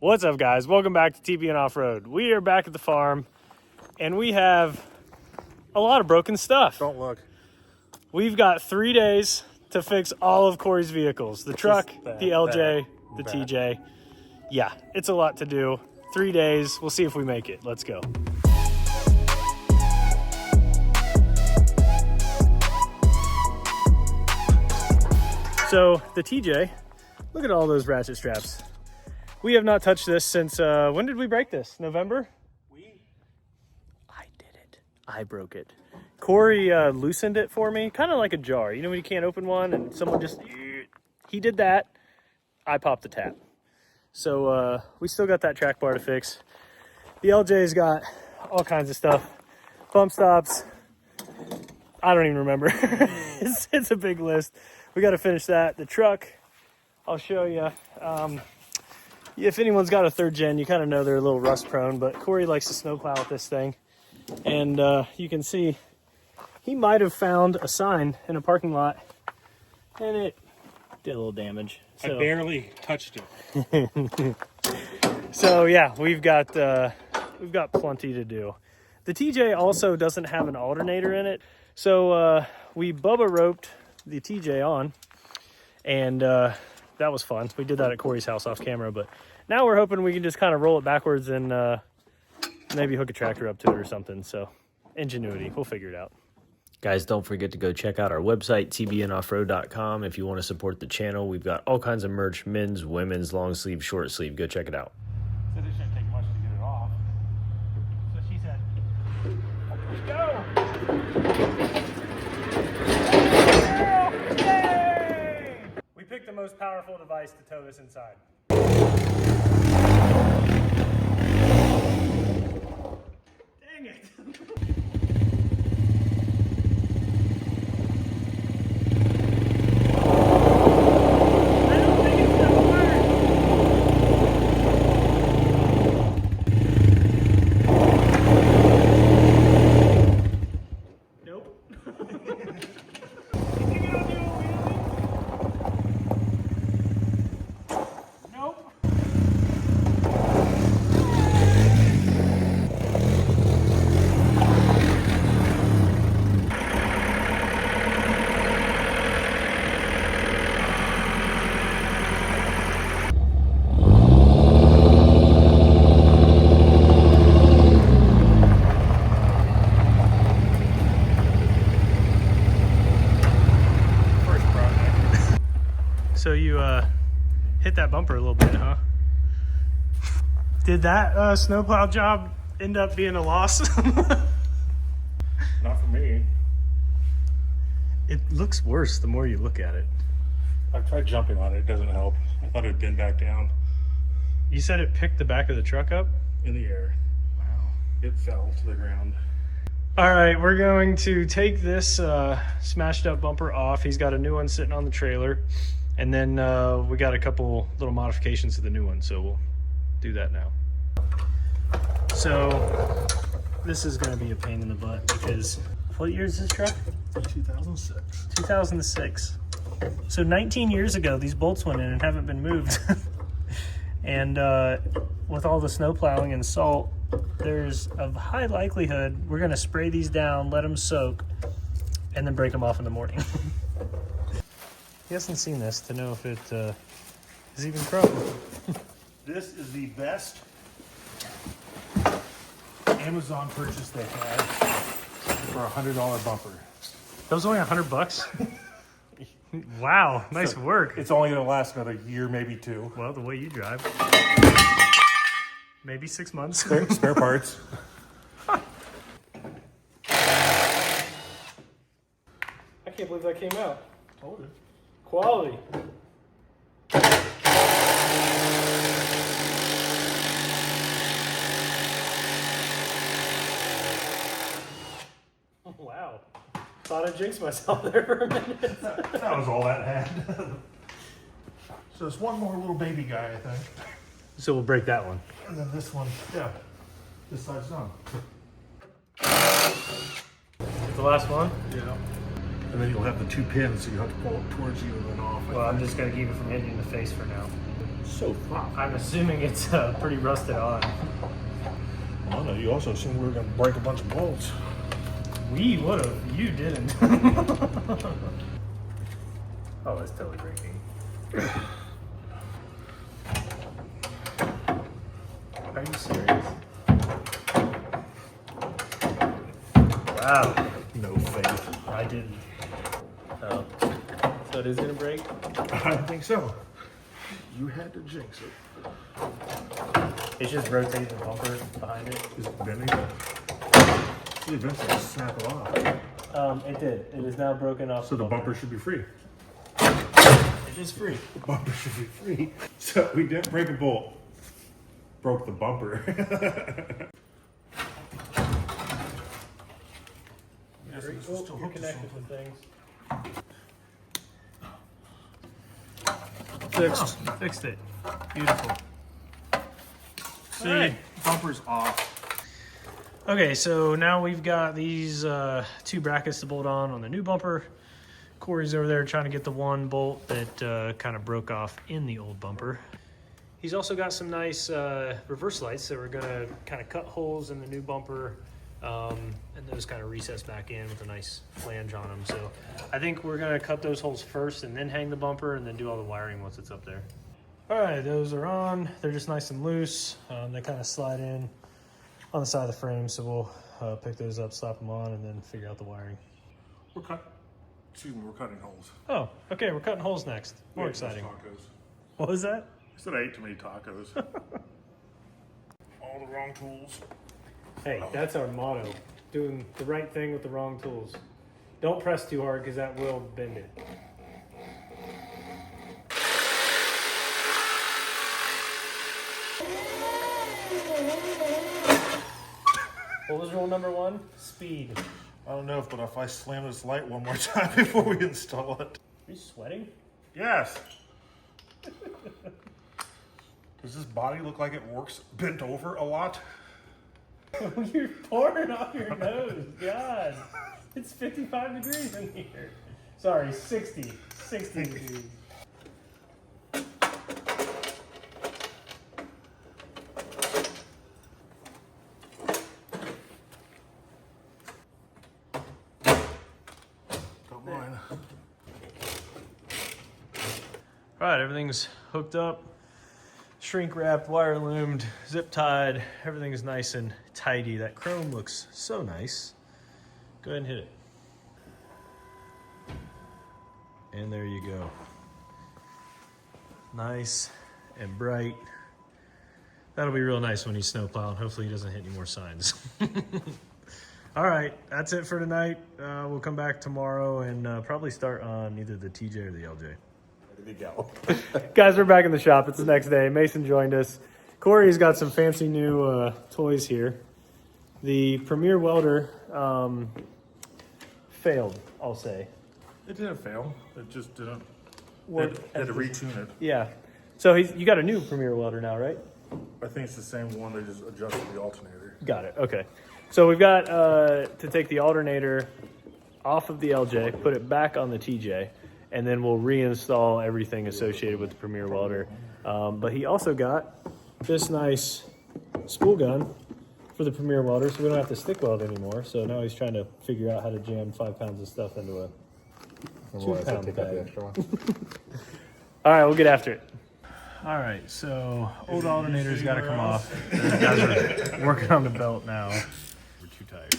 What's up, guys? Welcome back to TB and Off-Road. We are back at the farm, and we have a lot of broken stuff. Don't look. We've got 3 days to fix all of Cory's vehicles. The truck, the LJ, the TJ. Yeah, it's a lot to do. 3 days. We'll see if we make it. Let's go. So, the TJ, look at all those ratchet straps. We have not touched this since, when did we break this? November? I did it. I broke it. Cory loosened it for me, kind of like a jar. You know when you can't open one and someone just, he did that. I popped the tap. So we still got that track bar to fix. The LJ's got all kinds of stuff. Bumpstops. I don't even remember. It's a big list. We got to finish that. The truck, I'll show you. If anyone's got a third gen, you kind of know they're a little rust prone, but Cory likes to snowplow with this thing. And you can see he might have found a sign in a parking lot and it did a little damage. So, I barely touched it. So yeah, we've got plenty to do. The TJ also doesn't have an alternator in it. So we Bubba roped the TJ on, and that was fun. We did that at Cory's house off camera, but now we're hoping we can just kind of roll it backwards and maybe hook a tractor up to it or something. So ingenuity, we'll figure it out. Guys, don't forget to go check out our website, tbnoffroad.com. If you want to support the channel, we've got all kinds of merch, men's, women's, long sleeve, short sleeve. Go check it out. Said it shouldn't take much to get it off. So she said, let's go. Yay! We picked the most powerful device to tow this inside. Dang it. So you hit that bumper a little bit, huh? Did that snowplow job end up being a loss? Not for me. It looks worse the more you look at it. I've tried jumping on it. It doesn't help. I thought it would bend back down. You said it picked the back of the truck up? In the air. Wow. It fell to the ground. All right, we're going to take this smashed up bumper off. He's got a new one sitting on the trailer. And then we got a couple little modifications to the new one, so we'll do that now. So this is going to be a pain in the butt because what year is this truck? 2006. 2006. So 19 years ago, these bolts went in and haven't been moved. And with all the snow plowing and salt, there's a high likelihood we're going to spray these down, let them soak, and then break them off in the morning. He hasn't seen this to know if it is even chrome. This is the best Amazon purchase they had for a $100 bumper. That was only $100? Wow, nice work. It's only going to last another year, maybe two. Well, the way you drive. Maybe 6 months. Spare parts. I can't believe that came out. Told you. Quality. Wow. Thought I jinxed myself there for a minute. That was all that had. So it's one more little baby guy, I think. So we'll break that one. And then this one, yeah, this side's done. The last one? Yeah. And then you'll have the two pins, so you have to pull it towards you and then off. Well, I'm just going to keep it from hitting you in the face for now. So far. I'm assuming it's pretty rusted on. Well, no, you also assumed we were going to break a bunch of bolts. We would have. You didn't. Oh, it's totally breaking. Are you serious? Wow. No faith. I didn't. Oh. So it is going to break? I don't think so. You had to jinx it. It's just rotating the bumper behind it. Is it bending? You eventually snap it off. It did. It is now broken off. So the bumper should be free. It is free. The bumper should be free. So we didn't break a bolt. Broke the bumper. You're connected to things. Fixed. Oh, fixed it. Beautiful. See, Right. Bumper's off. Okay, so now we've got these two brackets to bolt on the new bumper. Corey's over there trying to get the one bolt that kind of broke off in the old bumper. He's also got some nice reverse lights that we're gonna kind of cut holes in the new bumper and those kind of recess back in with a nice flange on them. So I think we're gonna cut those holes first and then hang the bumper and then do all the wiring once it's up there. All right, those are on. They're just nice and loose. They kind of slide in on the side of the frame, so we'll pick those up, slap them on, and then figure out the wiring. We're cutting holes. Oh, okay, we're cutting holes next. More exciting. Tacos. What was that? I said I ate too many tacos. All the wrong tools. Hey, that's our motto. Doing the right thing with the wrong tools. Don't press too hard because that will bend it. What was rule number 1? Speed. I don't know, but if I slam this light one more time before we install it. Are you sweating? Yes. Does this body look like it works bent over a lot? You're pouring off your nose. God. It's 55 degrees in here. Sorry, 60. 60 degrees. Don't mind. All right, everything's hooked up, shrink wrapped, wire loomed, zip tied. Everything is nice and tidy. That chrome looks so nice. Go ahead and hit it. And there you go. Nice and bright. That'll be real nice when he's snowplowing. Hopefully he doesn't hit any more signs. All right, that's it for tonight. We'll come back tomorrow and probably start on either the TJ or the LJ. Guys, we're back in the shop. It's the next day. Mason joined us. Corey's got some fancy new toys here. The Premier Welder failed, I'll say. It didn't fail. It just didn't. Work Had to retune it. Yeah. So you got a new Premier Welder now, right? I think it's the same one. They just adjusted the alternator. Got it. Okay. So we've got to take the alternator off of the LJ, put it back on the TJ, and then we'll reinstall everything associated with the Premier Welder. But he also got this nice spool gun for the Premier Welder, so we don't have to stick weld anymore. So now he's trying to figure out how to jam 5 pounds of stuff into a 2-pound bag. All right, we'll get after it. All right, so old alternator's got to come off. The guys are working on the belt now. We're too tired.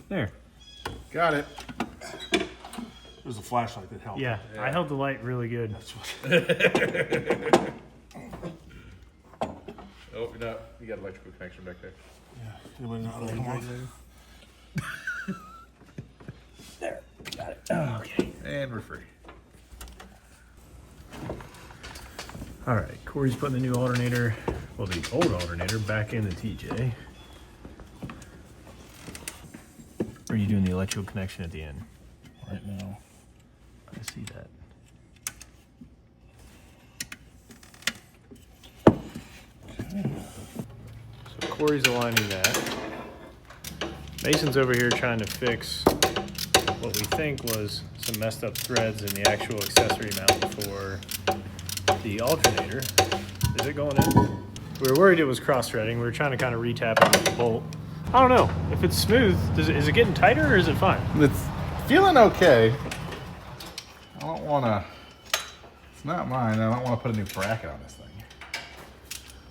There. Got it. There's a flashlight that helped. Yeah, I held the light really good. Oh, no, you got electrical connection back there. Yeah. Anybody know how to come off? There, got it. Oh, okay. And we're free. All right, Corey's putting the new alternator, well, the old alternator back in the TJ. Or are you doing the electrical connection at the end? Right now. I see that. So Corey's aligning that. Mason's over here trying to fix what we think was some messed up threads in the actual accessory mount for the alternator. Is it going in? We were worried it was cross-threading. We were trying to kind of retap it with the bolt. I don't know. If it's smooth, is it getting tighter or is it fine? It's feeling okay. I don't want to. It's not mine. I don't want to put a new bracket on this thing.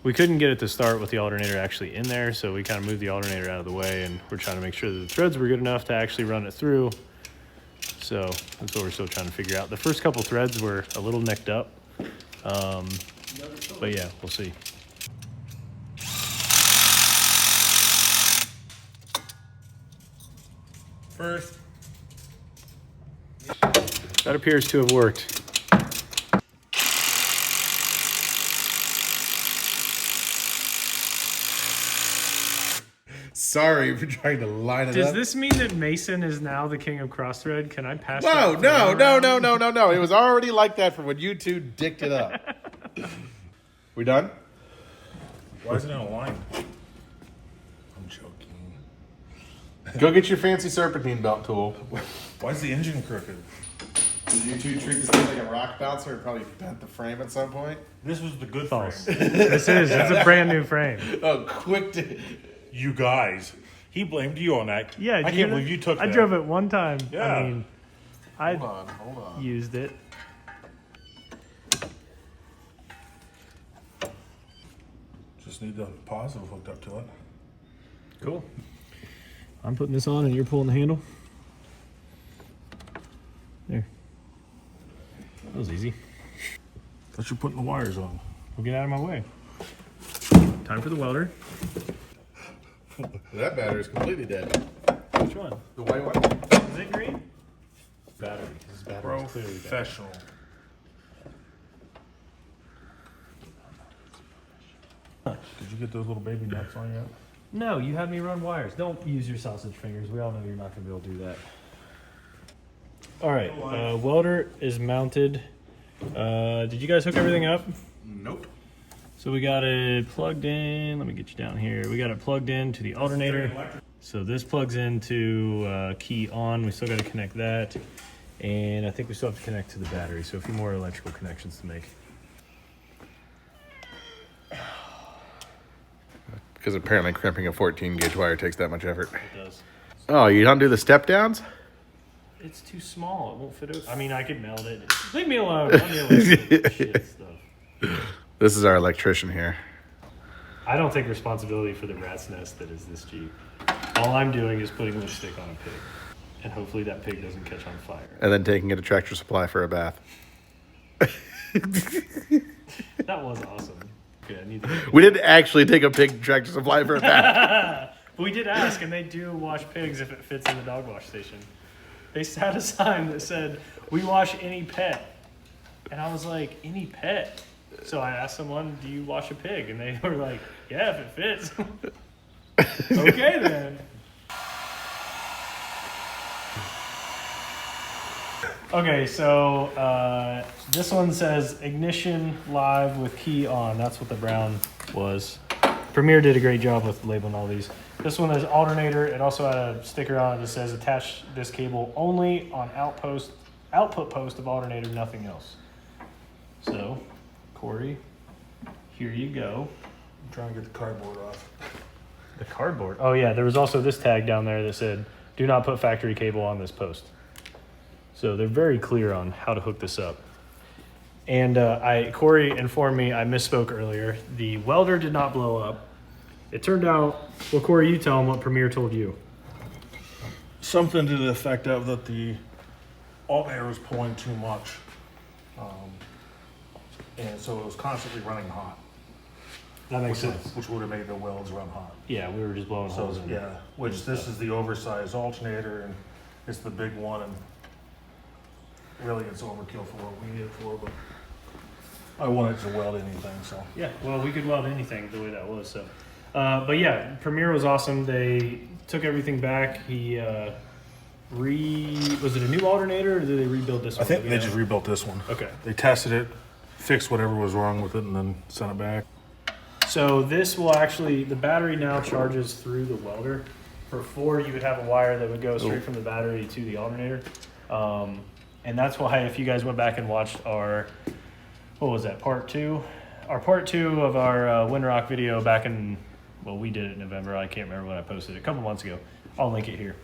We couldn't get it to start with the alternator actually in there, so we kind of moved the alternator out of the way, and we're trying to make sure that the threads were good enough to actually run it through. So that's what we're still trying to figure out. The first couple threads were a little nicked up, but yeah, we'll see. First. That appears to have worked. Sorry for trying to line it Does up. this mean that Mason is now the king of cross-thread? Can I pass that No. around? It was already like that from when you two dicked it up. We done? Why is it in a line? I'm joking. Go get your fancy serpentine belt tool. Why is the engine crooked? Did you two treat this thing like a rock bouncer and probably bent the frame at some point? This was the good False. frame. It's a brand new frame. Oh, quick to... You guys. He blamed you on that. Yeah, I can't believe you took that. I drove it one time. Yeah. I mean, I Hold on. used it. Just need the positive hooked up to it. Cool. I'm putting this on and you're pulling the handle. There. That was easy. Thought you were putting the wires on. Well, get out of my way. Time for the welder. That battery's completely dead. Which one? The white one. Is it green? Battery. This battery is clearly dead. Professional. Did you get those little baby nuts on yet? No, you had me run wires. Don't use your sausage fingers. We all know you're not going to be able to do that. All right. Welder is mounted. Did you guys hook everything up? Nope. So we got it plugged in. Let me get you down here. We got it plugged in to the alternator. So this plugs into key on. We still got to connect that. And I think we still have to connect to the battery. So a few more electrical connections to make. Because apparently crimping a 14 gauge wire takes that much effort. It does. Oh, you don't do the step downs? It's too small. It won't fit. I mean, I could meld it. Leave me alone. Let me alone. Shit stuff. This is our electrician here. I don't take responsibility for the rat's nest that is this Jeep. All I'm doing is putting lipstick on a pig. And hopefully that pig doesn't catch on fire. And then taking it to Tractor Supply for a bath. That was awesome. Okay, I need to... We didn't actually take a pig to Tractor Supply for a bath. But we did ask, and they do wash pigs if it fits in the dog wash station. They had a sign that said, "We wash any pet." And I was like, any pet? So I asked someone, "Do you wash a pig?" And they were like, "Yeah, if it fits." Okay, then. Okay, so this one says ignition live with key on. That's what the brown was. Premier did a great job with labeling all these. This one is alternator. It also had a sticker on it that says attach this cable only on output post of alternator, nothing else. So, Cory, here you go. I'm trying to get the cardboard off. The cardboard. Oh yeah, there was also this tag down there that said, "Do not put factory cable on this post." So they're very clear on how to hook this up. And Cory informed me I misspoke earlier. The welder did not blow up. It turned out, well, Cory, you tell them what Premier told you. Something to the effect of that the alternator was pulling too much. And so it was constantly running hot. That makes sense. Which would have made the welds run hot. Yeah, we were just blowing So, holes in. yeah, which this is the oversized alternator and it's the big one and really it's overkill for what we need it for, but I wanted to weld anything, so. Yeah, well, we could weld anything the way that was. So, but yeah, Premier was awesome. They took everything back. He was it a new alternator or did they rebuild this one? I think they just rebuilt this one. Okay. They tested it, fixed whatever was wrong with it, and then sent it back. So this will actually, the battery now charges through the welder. For 4, you would have a wire that would go straight from the battery to the alternator. And that's why if you guys went back and watched our, what was that, part 2? Our part 2 of our Windrock video back in, well, we did it in November. I can't remember when I posted it, a couple months ago. I'll link it here.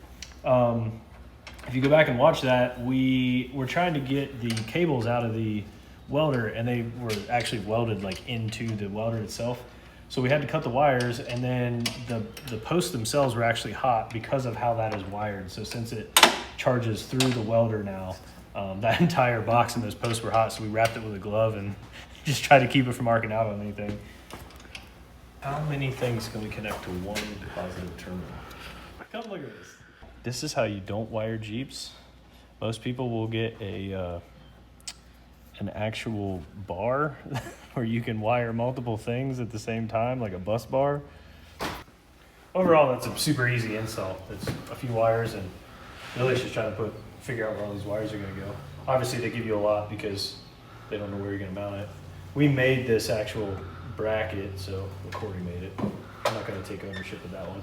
If you go back and watch that, we were trying to get the cables out of the welder, and they were actually welded like into the welder itself. So we had to cut the wires, and then the posts themselves were actually hot because of how that is wired. So since it charges through the welder now, that entire box and those posts were hot, so we wrapped it with a glove and just tried to keep it from arcing out on anything. How many things can we connect to one positive terminal? Come look at this. This is how you don't wire Jeeps. Most people will get an actual bar where you can wire multiple things at the same time, like a bus bar. Overall, that's a super easy install. It's a few wires, and really it's just trying to figure out where all these wires are going to go. Obviously, they give you a lot because they don't know where you're going to mount it. We made this actual bracket, so Cory made it. I'm not going to take ownership of that one.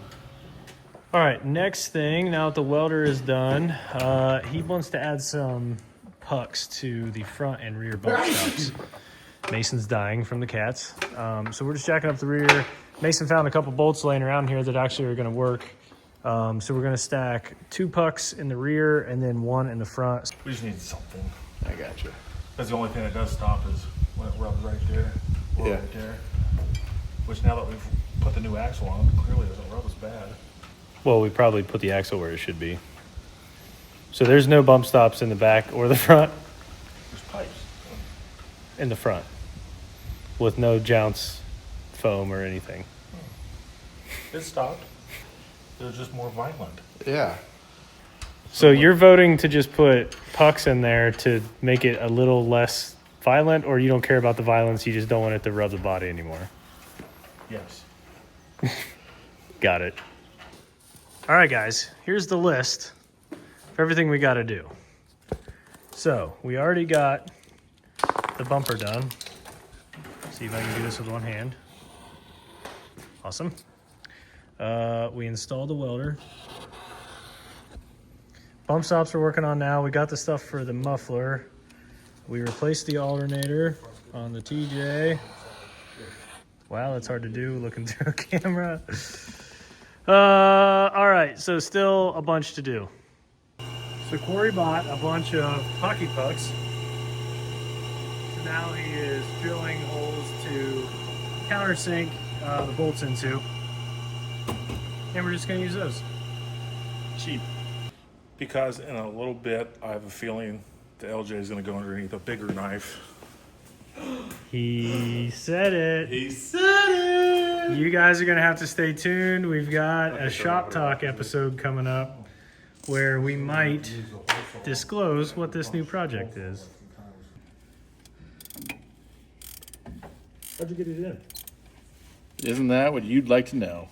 All right, next thing, now that the welder is done, he wants to add some pucks to the front and rear bump stops. Mason's dying from the cats. So we're just jacking up the rear. Mason found a couple bolts laying around here that actually are going to work. So we're going to stack 2 pucks in the rear and then 1 in the front. We just need something. I got you. That's the only thing that does stop is when it rubs right there. Or Yeah. right there. Which now that we've put the new axle on, clearly doesn't rub as bad. Well, we probably put the axle where it should be. So there's no bump stops in the back or the front? There's pipes. In the front. With no jounce foam or anything. It stopped. It was just more violent. Yeah. So you're voting to just put pucks in there to make it a little less violent, or you don't care about the violence, you just don't want it to rub the body anymore? Yes. Got it. All right, guys, here's the list of everything we got to do. So we already got the bumper done. See if I can do this with one hand. Awesome. We installed the welder. Bump stops we're working on now. We got the stuff for the muffler. We replaced the alternator on the TJ. Wow, that's hard to do looking through a camera. All right, so still a bunch to do. So Cory bought a bunch of hockey pucks. So now he is drilling holes to countersink the bolts into. And we're just gonna use those. Cheap. Because in a little bit, I have a feeling the LJ is going to go underneath a bigger knife. He said it. He said it! You guys are gonna have to stay tuned. We've got a shop talk episode coming up where we might disclose what this new project is. How'd you get it in? Isn't that what you'd like to know?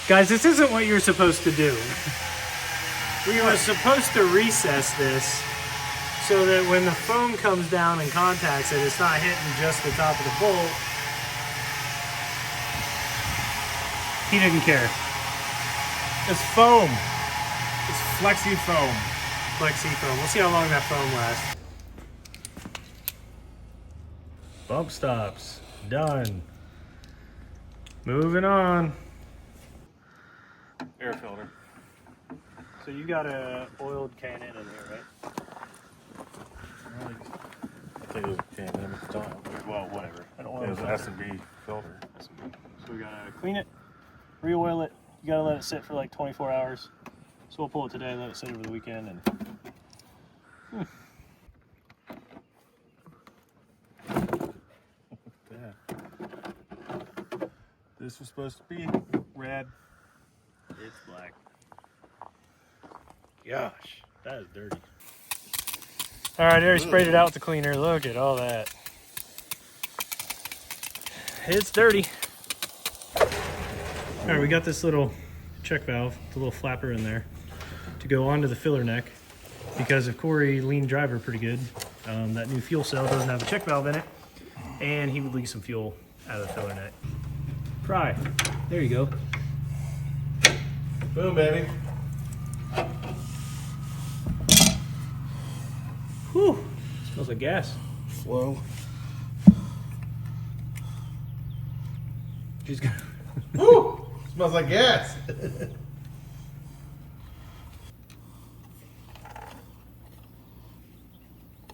Guys, this isn't what you're supposed to do. We were supposed to recess this so that when the foam comes down and contacts it, it's not hitting just the top of the bolt. He didn't care. It's foam. It's flexi foam. Flexi foam. We'll see how long that foam lasts. Bump stops. Done. Moving on. Air filter. So you got a oiled can in here, right? I think it was Can-Am at the time. Well, whatever. An It oil was an filter. S&B filter. So we gotta clean it, re-oil it. You gotta let it sit for like 24 hours. So we'll pull it today, let it sit over the weekend, and This was supposed to be red. it's black. Gosh, that is dirty. All right, I already sprayed it out with the cleaner. Look at all that. It's dirty. All right, we got this little check valve, the little flapper in there, to go onto the filler neck. Because if Cory leaned driver pretty good, that new fuel cell doesn't have a check valve in it, and he would leak some fuel out of the filler net. Pry. There you go. Boom, baby. Whew. Smells like gas. Flow. She's gonna. Woo! Smells like gas.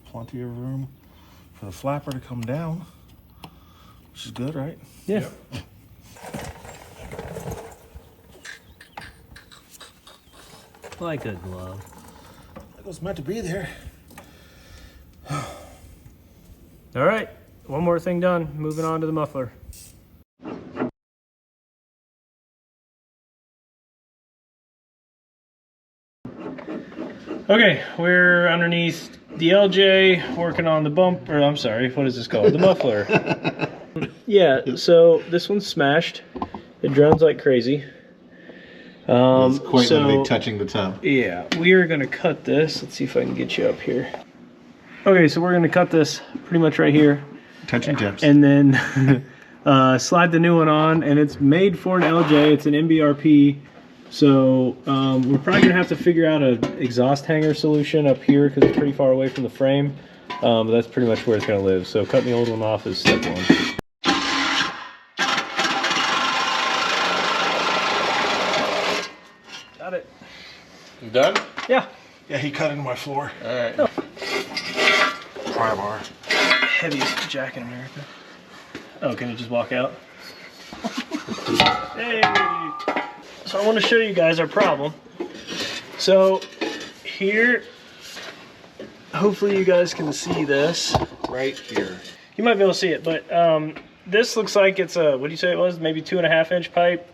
Plenty of room for the flapper to come down, which is good, right? Yeah. Yep. Like a glove. It was meant to be there. All right, one more thing done. Moving on to the muffler. Okay, we're underneath the LJ working on the bump, or I'm sorry, what is this called? The muffler. Yeah, so this one's smashed. It drones like crazy. It's quite literally touching the tub. Yeah, we are gonna cut this. Let's see if I can get you up here. Okay, so we're gonna cut this pretty much right here. Touching tips. And then slide the new one on, and it's made for an LJ. It's an MBRP. So we're probably gonna have to figure out an exhaust hanger solution up here because it's pretty far away from the frame. But that's pretty much where it's gonna live. So cutting the old one off is step one. Got it. You done? Yeah. Yeah, he cut into my floor. All right. Pry bar. Heaviest jack in America. Oh, can it just walk out? Hey! So I want to show you guys our problem. So here, hopefully you guys can see this. Right here. You might be able to see it, but this looks like it's a, what do you say it was? Maybe 2.5 inch pipe.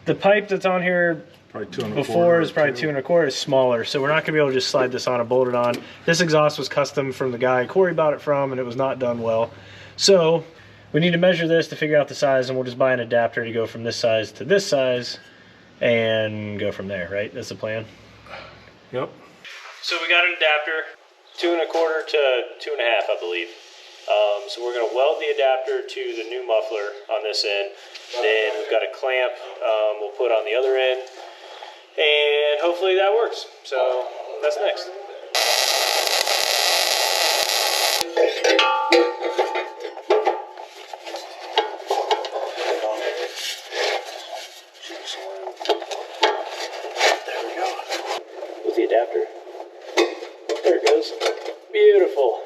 The pipe that's on here Probably 2 1/4. before is probably 2 1/4. Is smaller, so we're not gonna be able to just slide this on and bolt it on. This exhaust was custom from the guy Cory bought it from, and it was not done well. So we need to measure this to figure out the size, and we'll just buy an adapter to go from this size to this size and go from there, right? That's the plan. Yep. So we got an adapter, 2 1/4 to 2.5, I believe. So we're gonna weld the adapter to the new muffler on this end. Then we've got a clamp we'll put on the other end. And hopefully that works. So that's next. There we go. With the adapter. There it goes. Beautiful.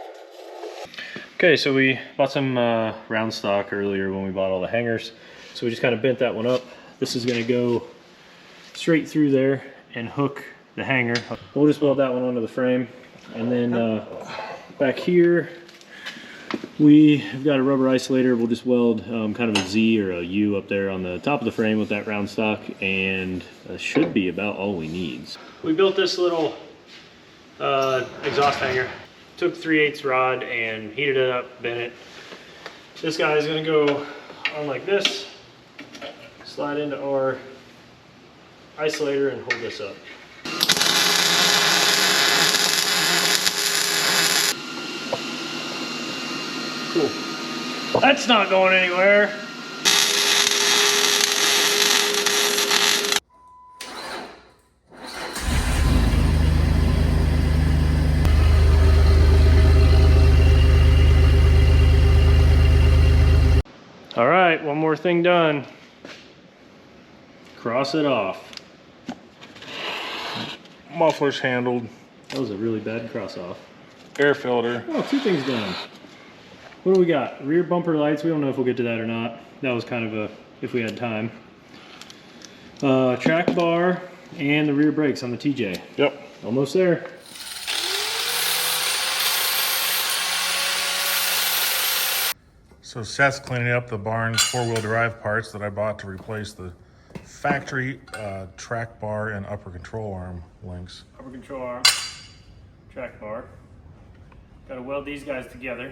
Okay, so we bought some round stock earlier when we bought all the hangers. So we just kind of bent that one up. This is gonna go straight through there and hook the hanger. We'll just weld that one onto the frame. And then back here, we've got a rubber isolator. We'll just weld kind of a Z or a U up there on the top of the frame with that round stock, and that should be about all we need. We built this little exhaust hanger. Took 3/8 rod and heated it up, bent it. This guy is gonna go on like this, slide into our isolator and hold this up. Cool. That's not going anywhere. All right, one more thing done. Cross it off. Muffler's handled. That was a really bad cross off. Air filter. Oh, 2 things done. What do we got? Rear bumper lights. We don't know if we'll get to that or not. That was kind of a, if we had time. Track bar and the rear brakes on the TJ. Yep. Almost there. So Seth's cleaning up the barn's 4-wheel drive parts that I bought to replace the factory track bar and upper control arm links. Upper control arm, track bar. Got to weld these guys together,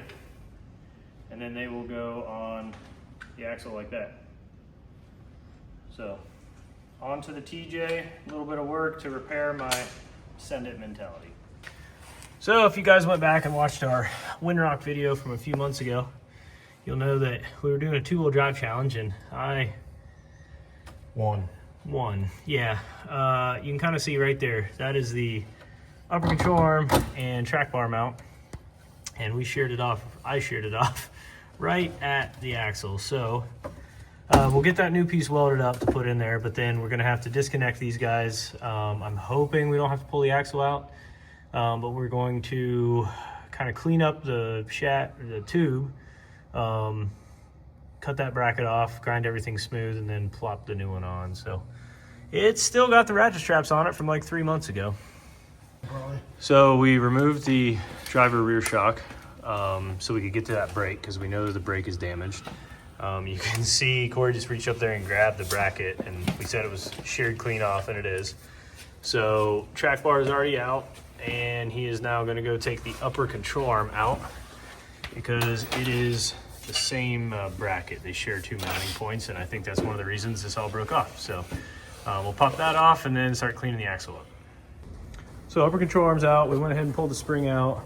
and then they will go on the axle like that. So, onto the TJ, a little bit of work to repair my send it mentality. So if you guys went back and watched our Windrock video from a few months ago, you'll know that we were doing a 2-wheel drive challenge and I One. won. Yeah, you can kind of see right there, that is the upper control arm and track bar mount. And we sheared it off, I sheared it off right at the axle. So we'll get that new piece welded up to put in there, but then we're gonna have to disconnect these guys. I'm hoping we don't have to pull the axle out, but we're going to kind of clean up the tube, cut that bracket off, grind everything smooth, and then plop the new one on. So it's still got the ratchet straps on it from like 3 months ago. So we removed the driver rear shock so we could get to that brake because we know that the brake is damaged. You can see Cory just reached up there and grabbed the bracket, and we said it was sheared clean off, and it is. So track bar is already out, and he is now going to go take the upper control arm out because it is the same bracket. They share 2 mounting points, and I think that's one of the reasons this all broke off. So we'll pop that off and then start cleaning the axle up. So upper control arm's out. We went ahead and pulled the spring out.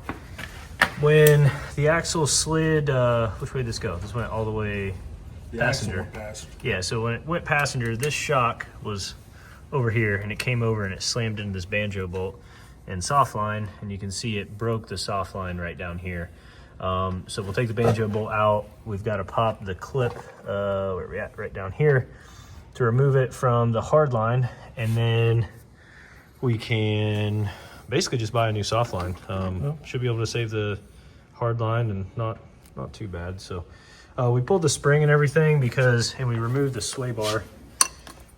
When the axle slid, which way did this go? This went all the way passenger. Yeah, so when it went passenger, this shock was over here and it came over and it slammed into this banjo bolt and soft line, and you can see it broke the soft line right down here. So we'll take the banjo bolt out. We've got to pop the clip, where are we at? Right down here, to remove it from the hard line, and then we can basically just buy a new soft line. Should be able to save the hard line and not too bad. So we pulled the spring and everything and we removed the sway bar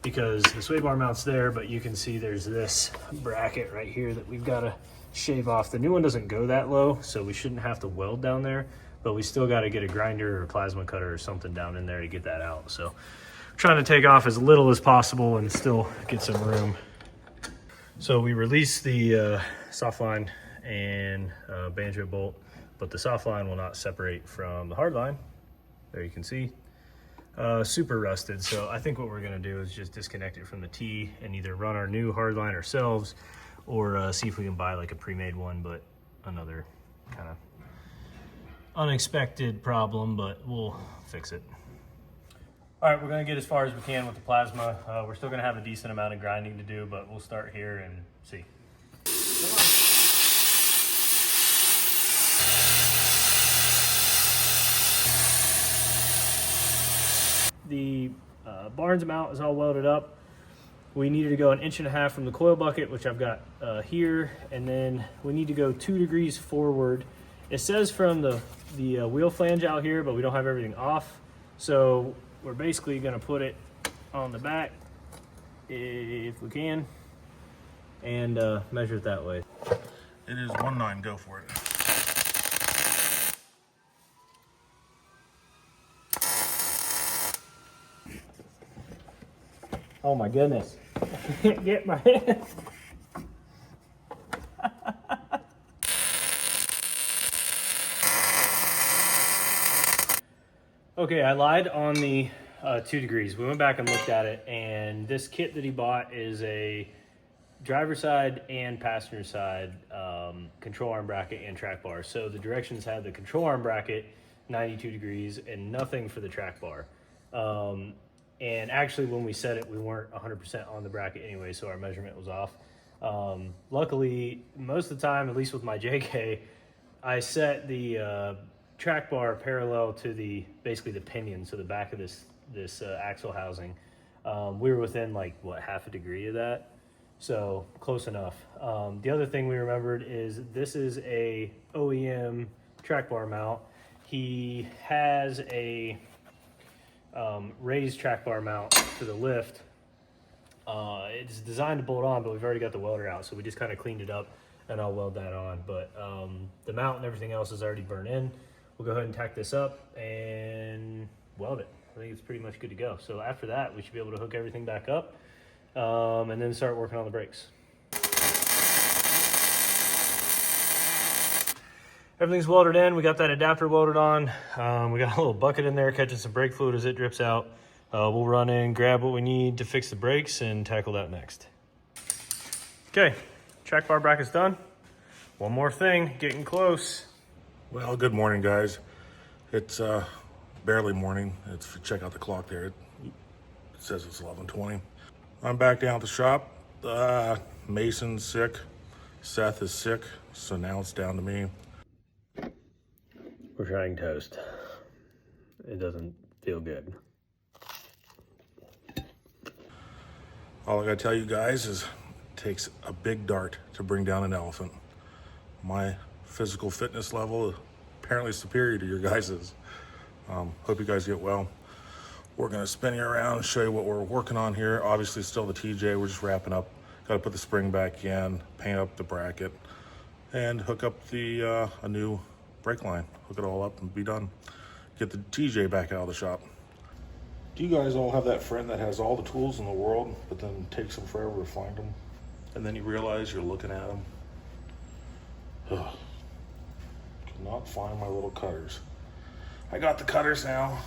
because the sway bar mounts there, but you can see there's this bracket right here that we've got to shave off. The new one doesn't go that low, so we shouldn't have to weld down there, but we still got to get a grinder or a plasma cutter or something down in there to get that out. So I'm trying to take off as little as possible and still get some room. So we released the soft line and banjo bolt, but the soft line will not separate from the hard line. There you can see, super rusted. So I think what we're gonna do is just disconnect it from the T and either run our new hard line ourselves or see if we can buy like a pre-made one, but another kind of unexpected problem, but we'll fix it. All right, we're gonna get as far as we can with the plasma. We're still gonna have a decent amount of grinding to do, but we'll start here and see. The Barnes mount is all welded up. We needed to go 1.5 inches from the coil bucket, which I've got here, and then we need to go 2 degrees forward. It says from the wheel flange out here, but we don't have everything off. So we're basically gonna put it on the back if we can and measure it that way. It is 1.9, go for it. Oh my goodness. I can't get my hand. Okay, I lied on the 2 degrees. We went back and looked at it, and this kit that he bought is a driver's side and passenger side control arm bracket and track bar. So the directions had the control arm bracket 92 degrees and nothing for the track bar. And actually when we set it, we weren't 100% on the bracket anyway, so our measurement was off. Luckily, most of the time, at least with my JK, I set the track bar parallel to basically the pinion, so the back of this axle housing. We were within like, what, 1/2 degree of that? So close enough. The other thing we remembered is this is a OEM track bar mount. He has a raised track bar mount to the lift. It's designed to bolt on, but we've already got the welder out, so we just kind of cleaned it up and I'll weld that on. But the mount and everything else is already burned in. We'll go ahead and tack this up and weld it. I think it's pretty much good to go. So after that, we should be able to hook everything back up and then start working on the brakes. Everything's welded in. We got that adapter welded on. We got a little bucket in there catching some brake fluid as it drips out. We'll run in, grab what we need to fix the brakes, and tackle that next. Okay, track bar bracket's done. One more thing, getting close. Well, good morning, guys. It's barely morning. If you check out the clock there, it says it's 11:20. I'm back down at the shop. Mason's sick. Seth is sick. So now it's down to me. We're trying toast. It doesn't feel good. All I gotta tell you guys is it takes a big dart to bring down an elephant. My physical fitness level is apparently superior to your guys's. Hope you guys get well. We're gonna spin you around and show you what we're working on here. Obviously still the TJ, we're just wrapping up. Gotta put the spring back in, paint up the bracket, and hook up the a new brake line. Hook it all up and be done. Get the TJ back out of the shop. Do you guys all have that friend that has all the tools in the world, but then takes them forever to find them? And then you realize you're looking at them. Ugh. Could not find my little cutters. I got the cutters now.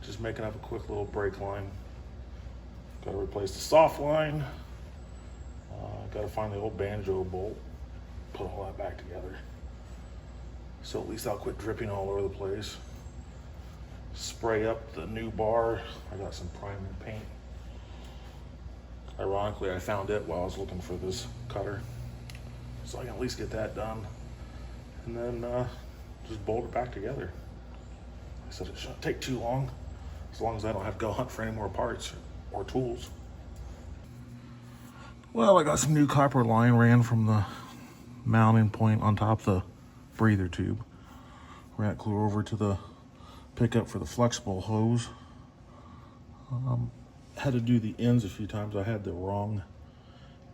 Just making up a quick little brake line. Gotta replace the soft line. Gotta find the old banjo bolt. Put all that back together. So at least I'll quit dripping all over the place. Spray up the new bar. I got some primer paint. Ironically, I found it while I was looking for this cutter. So I can at least get that done. And then just bolt it back together. I said it shouldn't take too long as I don't have to go hunt for any more parts or tools. Well, I got some new copper line ran from the mounting point on top of the breather tube. Ran it clear over to the pickup for the flexible hose. Had to do the ends a few times. I had the wrong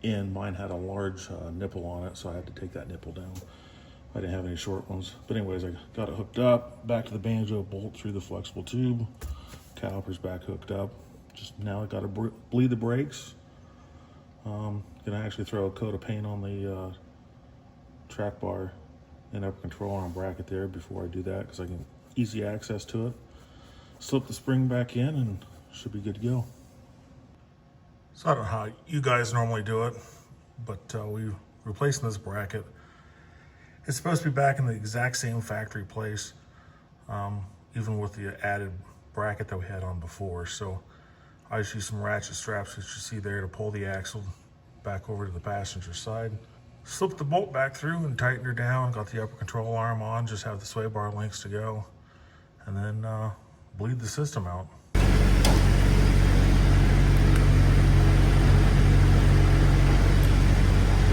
end. Mine had a large nipple on it, so I had to take that nipple down. I didn't have any short ones. But anyways, I got it hooked up, back to the banjo bolt through the flexible tube. Calipers back hooked up. Just now I got to bleed the brakes. Gonna actually throw a coat of paint on the track bar and upper control arm bracket there before I do that, because I can easy access to it. Slip the spring back in and should be good to go. So I don't know how you guys normally do it, but we're replacing this bracket. It's supposed to be back in the exact same factory place, even with the added bracket that we had on before. So I just use some ratchet straps that you see there to pull the axle back over to the passenger side. Slip the bolt back through and tighten her down. Got the upper control arm on, just have the sway bar links to go. And then bleed the system out.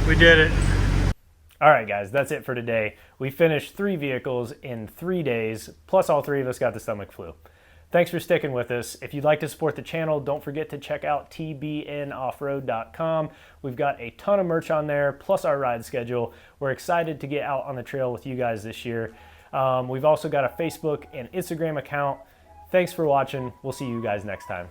We did it. All right, guys, that's it for today. We finished 3 vehicles in 3 days, plus all 3 of us got the stomach flu. Thanks for sticking with us. If you'd like to support the channel, don't forget to check out tbnoffroad.com. We've got a ton of merch on there, plus our ride schedule. We're excited to get out on the trail with you guys this year. We've also got a Facebook and Instagram account. Thanks for watching. We'll see you guys next time.